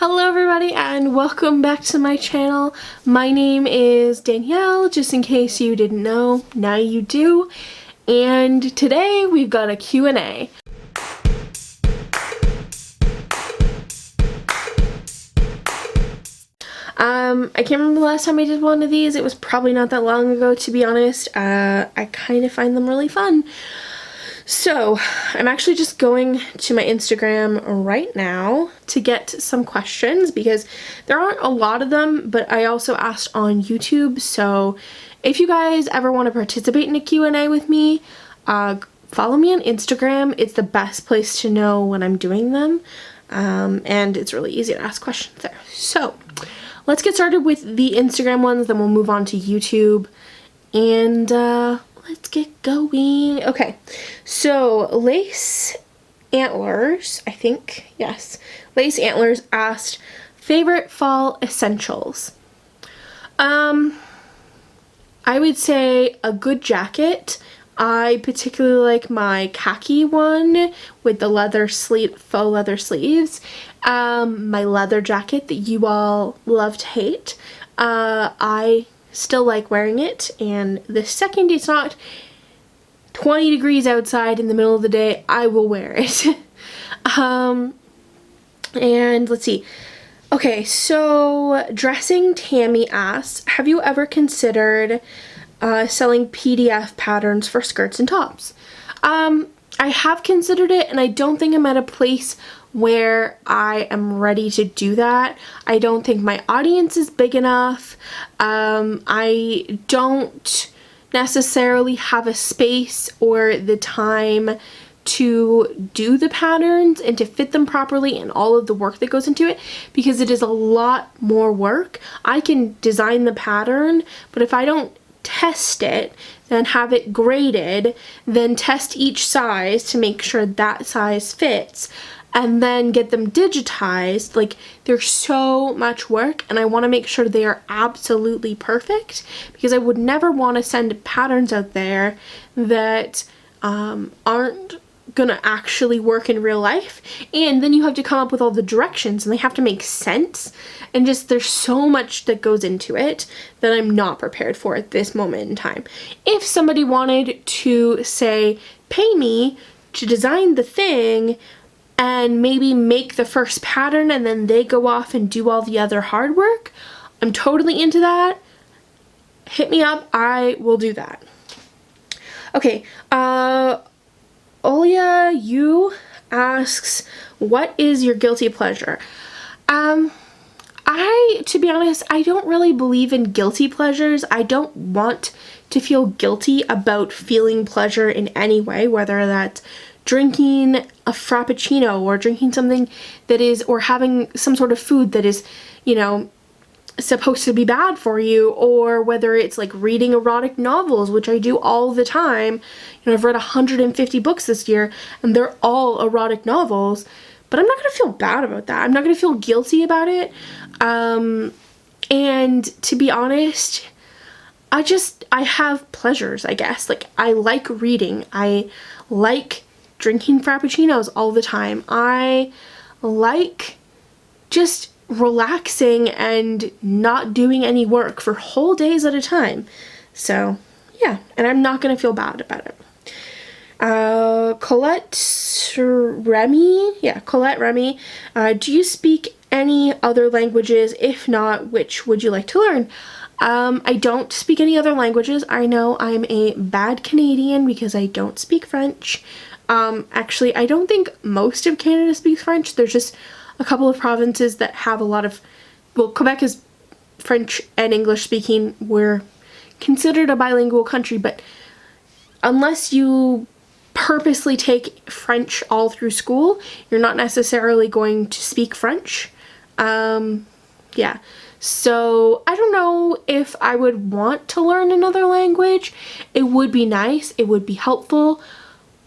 Hello everybody and welcome back to my channel. My name is Danielle, just in case you didn't know, now you do. And today we've got a Q&A. I can't remember the last time I did one of these. It was probably not that long ago, to be honest. I kind of find them really fun. So, I'm actually just going to my Instagram right now to get some questions because there aren't a lot of them, but I also asked on YouTube. So, if you guys ever want to participate in a Q&A with me, follow me on Instagram. It's the best place to know when I'm doing them, and it's really easy to ask questions there. So, let's get started with the Instagram ones, then we'll move on to YouTube, and let's get going. Okay, so Lace Antlers, I think, yes. Lace Antlers asked, favorite fall essentials? I would say a good jacket. I particularly like my khaki one with the leather sleeve, faux leather sleeves. My leather jacket that you all love to hate. I still like wearing it, and the second it's not 20 degrees outside in the middle of the day, I will wear it. And let's see. Okay, so Dressing Tammy asks, have you ever considered selling PDF patterns for skirts and tops? I have considered it, and I don't think I'm at a place where I am ready to do that. I don't think my audience is big enough. I don't necessarily have a space or the time to do the patterns and to fit them properly and all of the work that goes into it, because it is a lot more work. I can design the pattern, but if I don't test it, then have it graded, then test each size to make sure that size fits, and then get them digitized, like, there's so much work, and I want to make sure they are absolutely perfect, because I would never want to send patterns out there that aren't gonna actually work in real life, and then you have to come up with all the directions and they have to make sense, and just there's so much that goes into it that I'm not prepared for at this moment in time. If somebody wanted to, say, pay me to design the thing and maybe make the first pattern and then they go off and do all the other hard work, I'm totally into that. Hit me up, I will do that. Okay, Olia Yu asks, what is your guilty pleasure? To be honest, I don't really believe in guilty pleasures. I don't want to feel guilty about feeling pleasure in any way, whether that's drinking a frappuccino or drinking something that is, or having some sort of food that is, you know, supposed to be bad for you, or whether it's like reading erotic novels, which I do all the time. You know, I've read 150 books this year and they're all erotic novels, but I'm not going to feel bad about that. I'm not going to feel guilty about it. And to be honest, I have pleasures, I guess. Like, I like reading. I like drinking frappuccinos all the time. I like just relaxing and not doing any work for whole days at a time. So, yeah, and I'm not going to feel bad about it. Colette Remy, do you speak any other languages? If not, which would you like to learn? I don't speak any other languages. I know I'm a bad Canadian because I don't speak French. Actually, I don't think most of Canada speaks French. There's just a couple of provinces that have a lot of, well, Quebec is French and English speaking. We're considered a bilingual country, but unless you purposely take French all through school, you're not necessarily going to speak French. Yeah. So I don't know if I would want to learn another language. It would be nice. It would be helpful.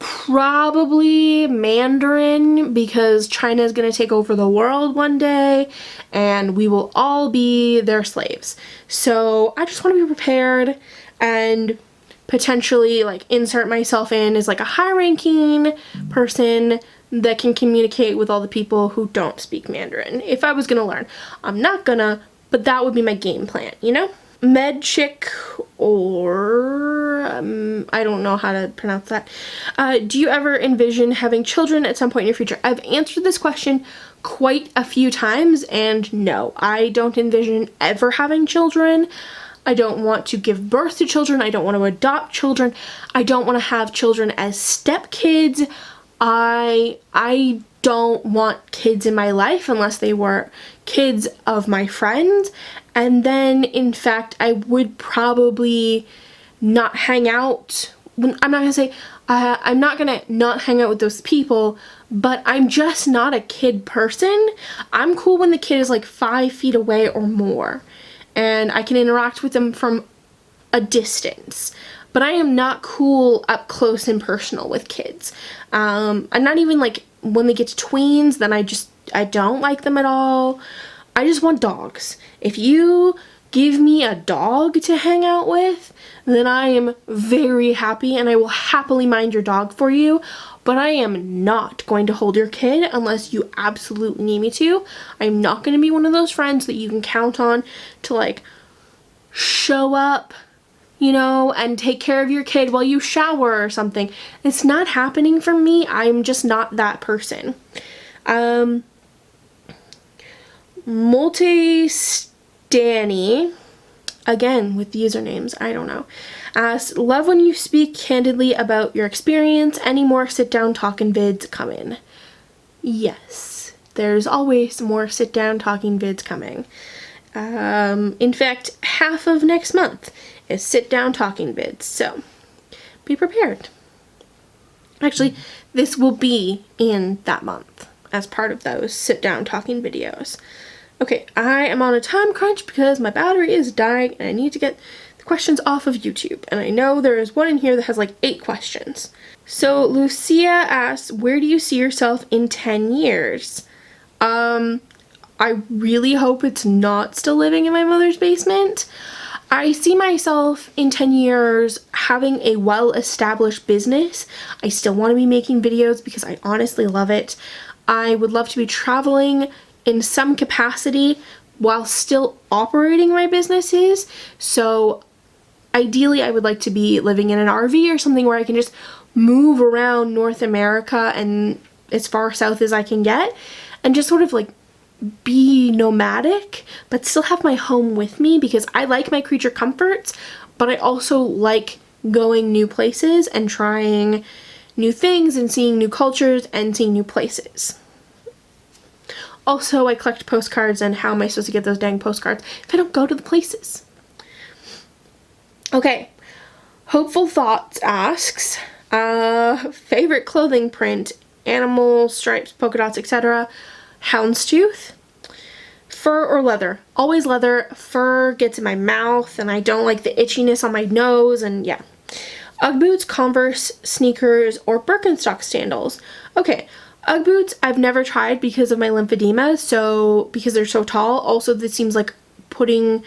Probably Mandarin, because China is going to take over the world one day and we will all be their slaves. So I just want to be prepared and potentially like insert myself in as like a high-ranking person that can communicate with all the people who don't speak Mandarin. If I was gonna learn. I'm not gonna, but that would be my game plan, you know? Med chick, or I don't know how to pronounce that. Do you ever envision having children at some point in your future? I've answered this question quite a few times, and no, I don't envision ever having children. I don't want to give birth to children. I don't want to adopt children. I don't want to have children as stepkids. I don't want kids in my life unless they were kids of my friends. And then, in fact, I would probably not hang out. I'm not going to say, I'm not going to not hang out with those people, but I'm just not a kid person. I'm cool when the kid is like 5 feet away or more, and I can interact with them from a distance. But I am not cool up close and personal with kids. I'm not even like when they get to tweens, then I don't like them at all. I just want dogs. If you give me a dog to hang out with, then I am very happy and I will happily mind your dog for you. But I am not going to hold your kid unless you absolutely need me to. I'm not going to be one of those friends that you can count on to like show up, you know, and take care of your kid while you shower or something. It's not happening for me. I'm just not that person. Multi-Stanny, again with usernames, I don't know, asks, love when you speak candidly about your experience. Any more sit-down talking vids coming? Yes, there's always more sit-down talking vids coming. In fact, half of next month is sit-down talking vids, so be prepared. Actually, this will be in that month as part of those sit-down talking videos. Okay, I am on a time crunch because my battery is dying and I need to get the questions off of YouTube. And I know there is one in here that has like 8 questions. So Lucia asks, where do you see yourself in 10 years? I really hope it's not still living in my mother's basement. I see myself in 10 years having a well-established business. I still want to be making videos because I honestly love it. I would love to be traveling in some capacity while still operating my businesses. So ideally I would like to be living in an RV or something where I can just move around North America and as far south as I can get and just sort of like be nomadic but still have my home with me, because I like my creature comforts, but I also like going new places and trying new things and seeing new cultures and seeing new places. Also, I collect postcards, and how am I supposed to get those dang postcards if I don't go to the places? Okay, Hopeful Thoughts asks, favorite clothing print, animal, stripes, polka dots, etc. Houndstooth. Fur or leather? Always leather. Fur gets in my mouth, and I don't like the itchiness on my nose, and yeah. Ugg boots, Converse, sneakers, or Birkenstock sandals. Okay. Ugg boots I've never tried because of my lymphedema, so because they're so tall. Also, this seems like putting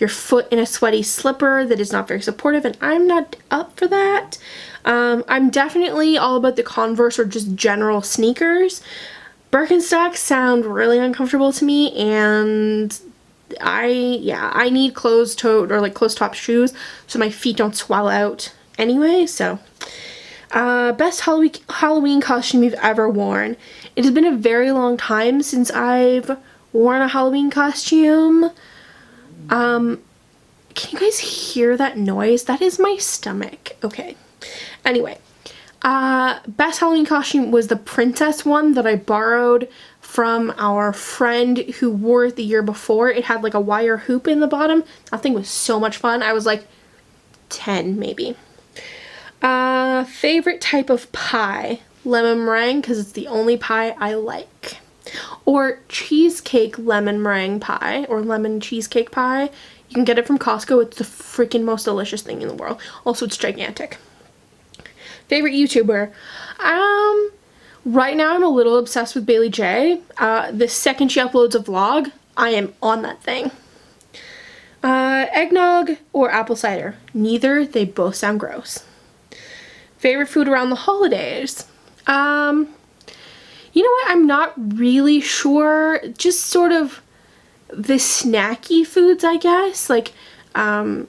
your foot in a sweaty slipper that is not very supportive, and I'm not up for that. I'm definitely all about the Converse or just general sneakers. Birkenstocks sound really uncomfortable to me, and I need closed-toed or like closed-top shoes so my feet don't swell out anyway, so... best Halloween costume you've ever worn. It has been a very long time since I've worn a Halloween costume. Can you guys hear that noise? That is my stomach. Okay. Anyway, best Halloween costume was the princess one that I borrowed from our friend who wore it the year before. It had like a wire hoop in the bottom. That thing was so much fun. I was like 10 maybe. Favorite type of pie? Lemon meringue, because it's the only pie I like. Or cheesecake lemon meringue pie, or lemon cheesecake pie. You can get it from Costco. It's the freaking most delicious thing in the world. Also, it's gigantic. Favorite YouTuber? Right now I'm a little obsessed with Bailey J. The second she uploads a vlog, I am on that thing. Eggnog or apple cider? Neither. They both sound gross. Favorite food around the holidays? You know what? I'm not really sure. Just sort of the snacky foods, I guess. Like, I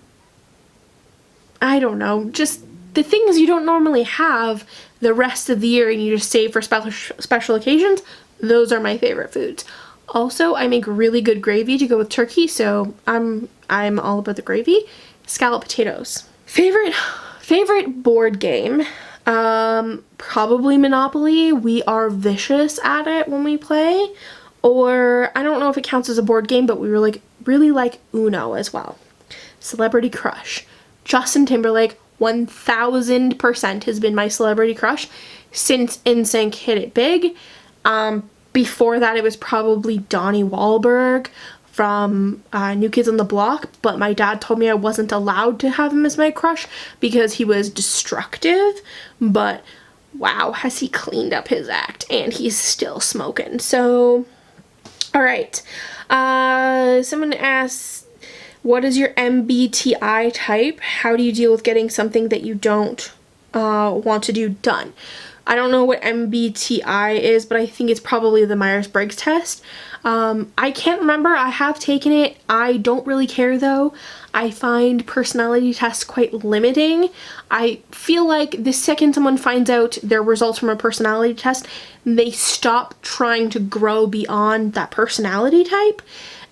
don't know. Just the things you don't normally have the rest of the year and you just save for special occasions. Those are my favorite foods. Also, I make really good gravy to go with turkey, so I'm all about the gravy. Scalloped potatoes. Favorite board game. Probably Monopoly. We are vicious at it when we play. Or, I don't know if it counts as a board game, but we really like Uno as well. Celebrity crush. Justin Timberlake, 1000% has been my celebrity crush since NSYNC hit it big. Before that, it was probably Donnie Wahlberg from New Kids on the Block, but my dad told me I wasn't allowed to have him as my crush because he was destructive. But wow, has he cleaned up his act, and he's still smoking. So, all right. Someone asks, what is your MBTI type? How do you deal with getting something that you don't want to do done? I don't know what MBTI is, but I think it's probably the Myers-Briggs test. I can't remember. I have taken it. I don't really care though. I find personality tests quite limiting. I feel like the second someone finds out their results from a personality test, they stop trying to grow beyond that personality type.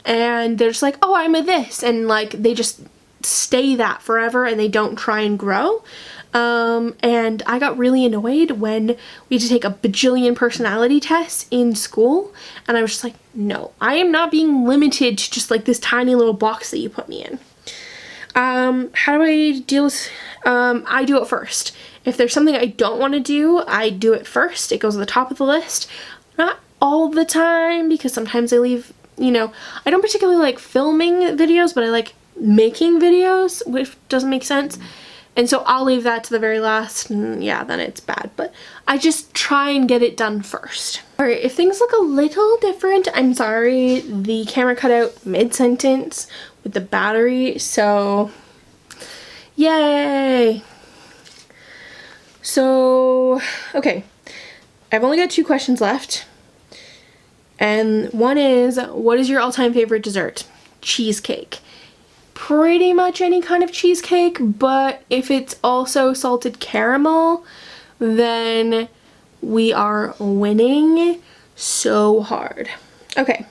And they're just like, oh, I'm a this. And like, they just stay that forever and they don't try and grow. And I got really annoyed when we had to take a bajillion personality tests in school. And I was just like, no, I am not being limited to just like this tiny little box that you put me in. How do I deal with, I do it first. If there's something I don't want to do, I do it first. It goes at the top of the list. Not all the time, because sometimes I leave, you know, I don't particularly like filming videos, but I like making videos, which doesn't make sense. And so I'll leave that to the very last, and yeah, then it's bad. But I just try and get it done first. All right, if things look a little different, I'm sorry. The camera cut out mid-sentence with the battery, so yay. So, okay, I've only got 2 questions left. And one is, what is your all-time favorite dessert? Cheesecake. Pretty much any kind of cheesecake, but if it's also salted caramel, then we are winning so hard. Okay,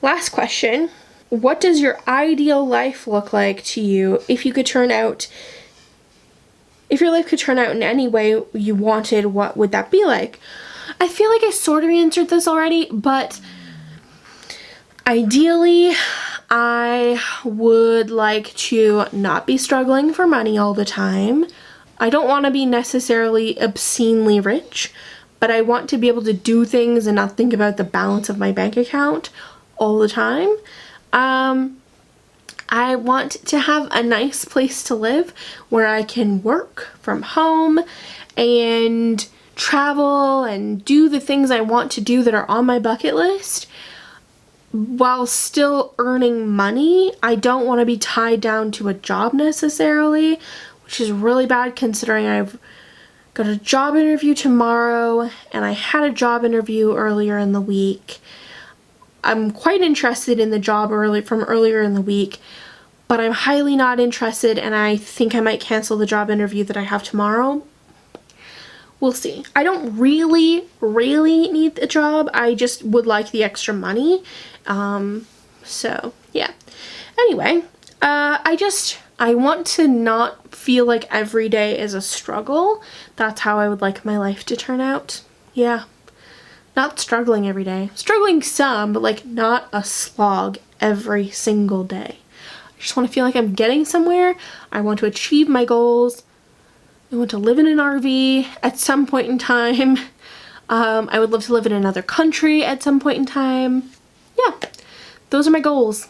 last question. What does your ideal life look like to you if your life could turn out in any way you wanted? What would that be like? I feel like I sort of answered this already, but ideally, I would like to not be struggling for money all the time. I don't want to be necessarily obscenely rich, but I want to be able to do things and not think about the balance of my bank account all the time. I want to have a nice place to live where I can work from home and travel and do the things I want to do that are on my bucket list while still earning money. I don't want to be tied down to a job necessarily, which is really bad considering I've got a job interview tomorrow and I had a job interview earlier in the week. I'm quite interested in the job from earlier in the week, but I'm highly not interested, and I think I might cancel the job interview that I have tomorrow. We'll see. I don't really need a job. I just would like the extra money. So yeah. Anyway, I want to not feel like every day is a struggle. That's how I would like my life to turn out. Yeah. Not struggling every day. Struggling some, but like not a slog every single day. I just want to feel like I'm getting somewhere. I want to achieve my goals. I want to live in an RV at some point in time. I would love to live in another country at some point in time. Yeah, those are my goals.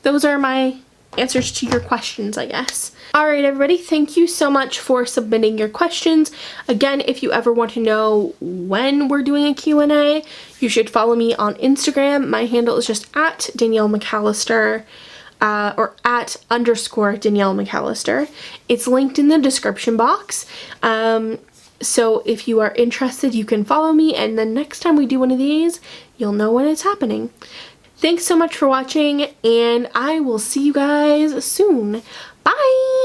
Those are my answers to your questions, I guess. Alright everybody, thank you so much for submitting your questions. Again, if you ever want to know when we're doing a Q&A, you should follow me on Instagram. My handle is just at Danielle McAllister. Or at _ Danielle McAllister. It's linked in the description box. So if you are interested, you can follow me, and then next time we do one of these, you'll know when it's happening. Thanks so much for watching, and I will see you guys soon. Bye!